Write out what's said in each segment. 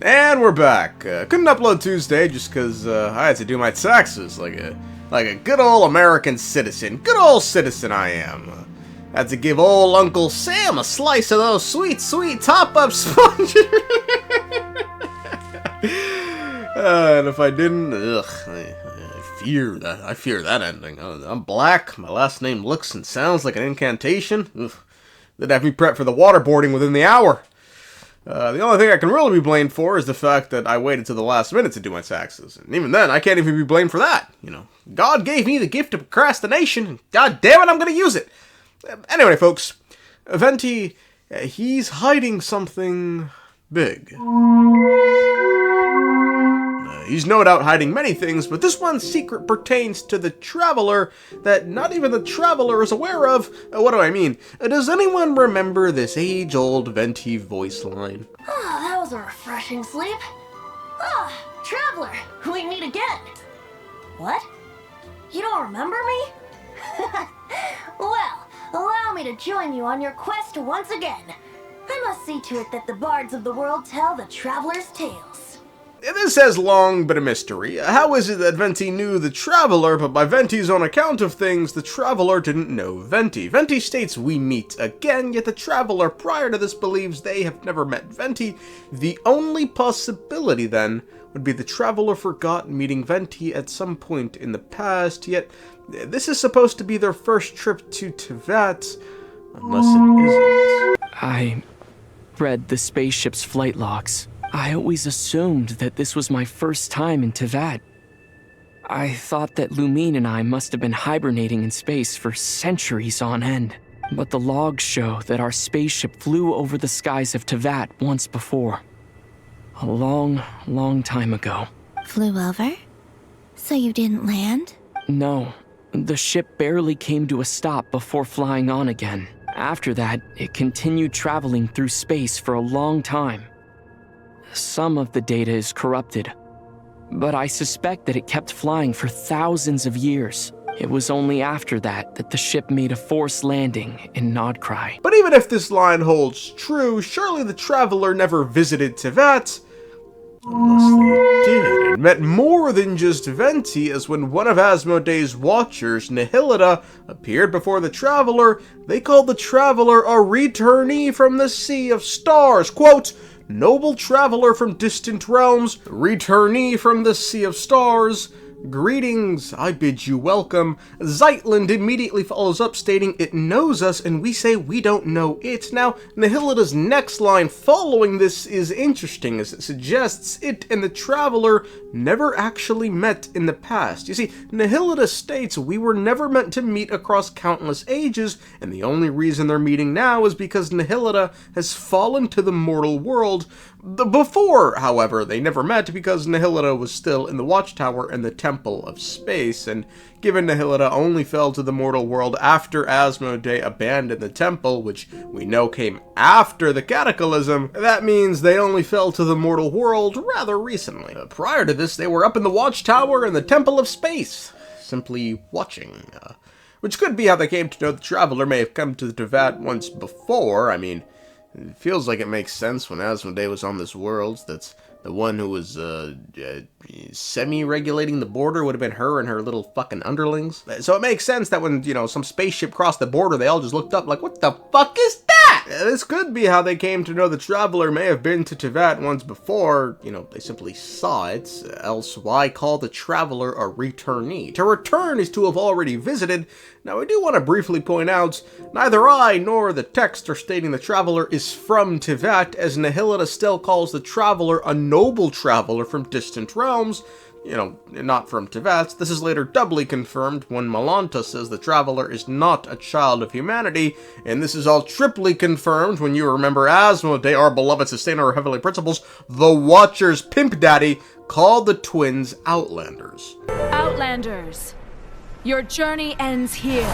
And we're back. Couldn't upload Tuesday just because I had to do my taxes like a good old American citizen. Good old citizen I am. Had to give old Uncle Sam a slice of those sweet, sweet top-up sponges. And if I didn't, I fear that ending. I'm black. My last name looks and sounds like an incantation. They'd have me prep for the waterboarding within the hour. The only thing I can really be blamed for is the fact that I waited till the last minute to do my taxes. And even then, I can't even be blamed for that. You know, God gave me the gift of procrastination, and God damn it, I'm gonna use it. Anyway, folks, Venti, he's hiding something big. He's no doubt hiding many things, but this one's secret pertains to the Traveler that not even the Traveler is aware of. What do I mean? Does anyone remember this age-old Venti voice line? Oh, that was a refreshing sleep. Ah, Traveler, we meet again. What? You don't remember me? Well, allow me to join you on your quest once again. I must see to it that the bards of the world tell the Traveler's tales. This has long been a mystery. How is it that Venti knew the Traveler, but by Venti's own account of things, the Traveler didn't know Venti? Venti states we meet again, yet the Traveler prior to this believes they have never met Venti. The only possibility then would be the Traveler forgot meeting Venti at some point in the past, yet this is supposed to be their first trip to Teyvat, unless it isn't. I read the spaceship's flight logs. I always assumed that this was my first time in Teyvat. I thought that Lumine and I must have been hibernating in space for centuries on end. But the logs show that our spaceship flew over the skies of Teyvat once before. A long, long time ago. Flew over? So you didn't land? No. The ship barely came to a stop before flying on again. After that, it continued traveling through space for a long time. Some of the data is corrupted, but I suspect that it kept flying for thousands of years. It was only after that that the ship made a forced landing in Nodcry. But even if this line holds true, surely the Traveler never visited Teyvat. Unless they did, and met more than just Venti, as when one of Asmoday's watchers, Nihilita, appeared before the Traveler, they called the Traveler a returnee from the Sea of Stars. Quote, "Noble traveler from distant realms, returnee from the Sea of Stars, greetings, I bid you welcome." Zeitland immediately follows up stating it knows us and we say we don't know it. Now, Nihilita's next line following this is interesting as it suggests it and the Traveler never actually met in the past. You see, Nihilita states we were never meant to meet across countless ages, and the only reason they're meeting now is because Nihilita has fallen to the mortal world. Before, however, they never met because Nihilita was still in the Watchtower in the Temple of Space, and given Nihilita only fell to the mortal world after Asmodee abandoned the temple, which we know came after the Cataclysm, that means they only fell to the mortal world rather recently. Prior to this, they were up in the Watchtower in the Temple of Space, simply watching. Which could be how they came to know the Traveler may have come to the Teyvat once before. I mean, it feels like it makes sense when Asmodee was on this world. That's the one who was semi-regulating the border would have been her and her little fucking underlings. So it makes sense that when, you know, some spaceship crossed the border, they all just looked up like, what the fuck is that? This could be how they came to know the Traveler may have been to Teyvat once before. You know, they simply saw it. Else, why call the Traveler a returnee? To return is to have already visited. Now, I do want to briefly point out, neither I nor the text are stating the Traveler is from Teyvat, as Nihilita still calls the Traveler a noble traveler from distant realms, you know, not from Teyvat. This is later doubly confirmed when Malanta says the Traveler is not a child of humanity, and this is all triply confirmed when you remember Asmodee, our beloved sustainer of heavenly principles, the Watcher's pimp daddy, called the twins Outlanders. Outlanders, your journey ends here.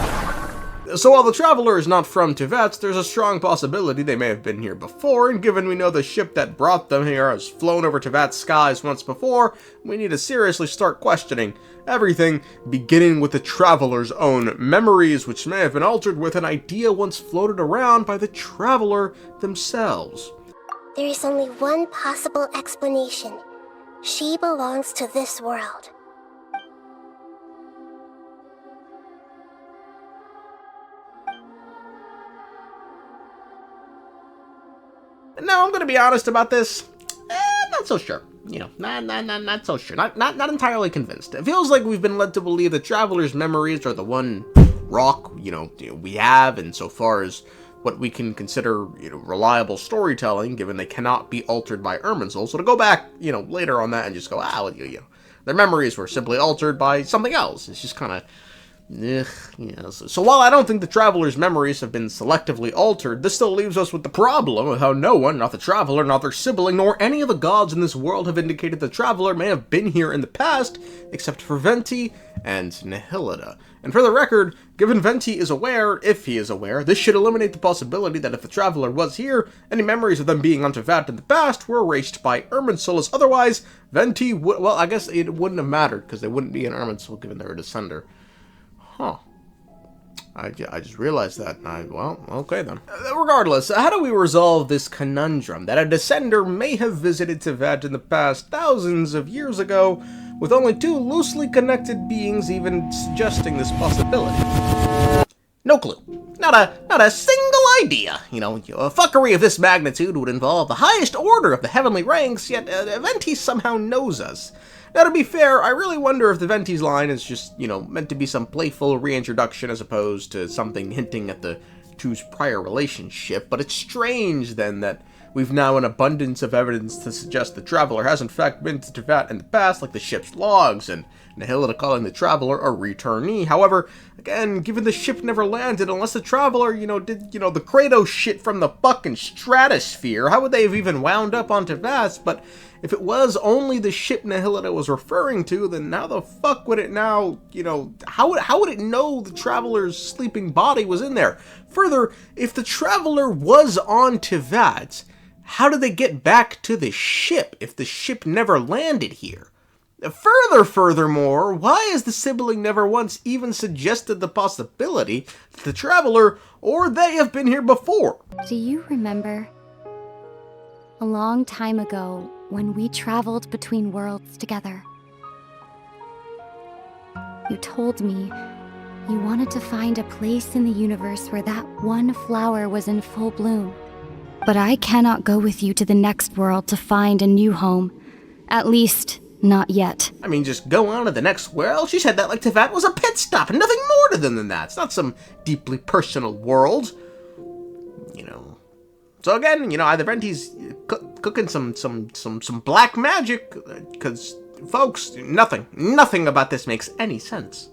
So while the Traveler is not from Teyvat, there's a strong possibility they may have been here before, and given we know the ship that brought them here has flown over Teyvat's skies once before, we need to seriously start questioning everything, beginning with the Traveler's own memories, which may have been altered with an idea once floated around by the Traveler themselves. There is only one possible explanation. She belongs to this world. Now, I'm gonna be honest about this. Not so sure. You know, not so sure. Not entirely convinced. It feels like we've been led to believe that Traveler's memories are the one rock, we have, and so far as what we can consider, reliable storytelling, given they cannot be altered by Irminsul. So to go back, later on that and just go, their memories were simply altered by something else. It's just kind of, So while I don't think the Traveler's memories have been selectively altered, this still leaves us with the problem of how no one, not the Traveler, not their sibling, nor any of the gods in this world have indicated the Traveler may have been here in the past, except for Venti and Nihilita. And for the record, given Venti is aware, if he is aware, this should eliminate the possibility that if the Traveler was here, any memories of them being on Teyvat in the past were erased by Irminsul, as otherwise, Venti would, well, I guess it wouldn't have mattered, because they wouldn't be in Irminsul given they're a descender. Huh. I just realized that. Well, okay then. Regardless, how do we resolve this conundrum that a descender may have visited Teyvat in the past thousands of years ago, with only two loosely connected beings even suggesting this possibility? No clue. Not a single idea. A fuckery of this magnitude would involve the highest order of the heavenly ranks, yet Venti somehow knows us. Now, to be fair, I really wonder if the Venti's line is just, meant to be some playful reintroduction as opposed to something hinting at the two's prior relationship, but it's strange, then, that we've now an abundance of evidence to suggest the Traveler has in fact been to Teyvat in the past, like the ship's logs, and Nihilita calling the Traveler a returnee. However, again, given the ship never landed, unless the Traveler, did, the Kratos shit from the fucking stratosphere, how would they have even wound up on Teyvat? But if it was only the ship Nihilita was referring to, then how the fuck would it now, how would it know the Traveler's sleeping body was in there? Further, if the Traveler was on Teyvat, how did they get back to the ship if the ship never landed here? Furthermore, why has the sibling never once even suggested the possibility that the Traveler or they have been here before? Do you remember? A long time ago, when we traveled between worlds together. You told me you wanted to find a place in the universe where that one flower was in full bloom. But I cannot go with you to the next world to find a new home. At least, not yet. I mean, just go on to the next world? She said that like Teyvat was a pit stop and nothing more to them than that. It's not some deeply personal world. So again, either Venti's cooking some black magic, because, folks, nothing about this makes any sense.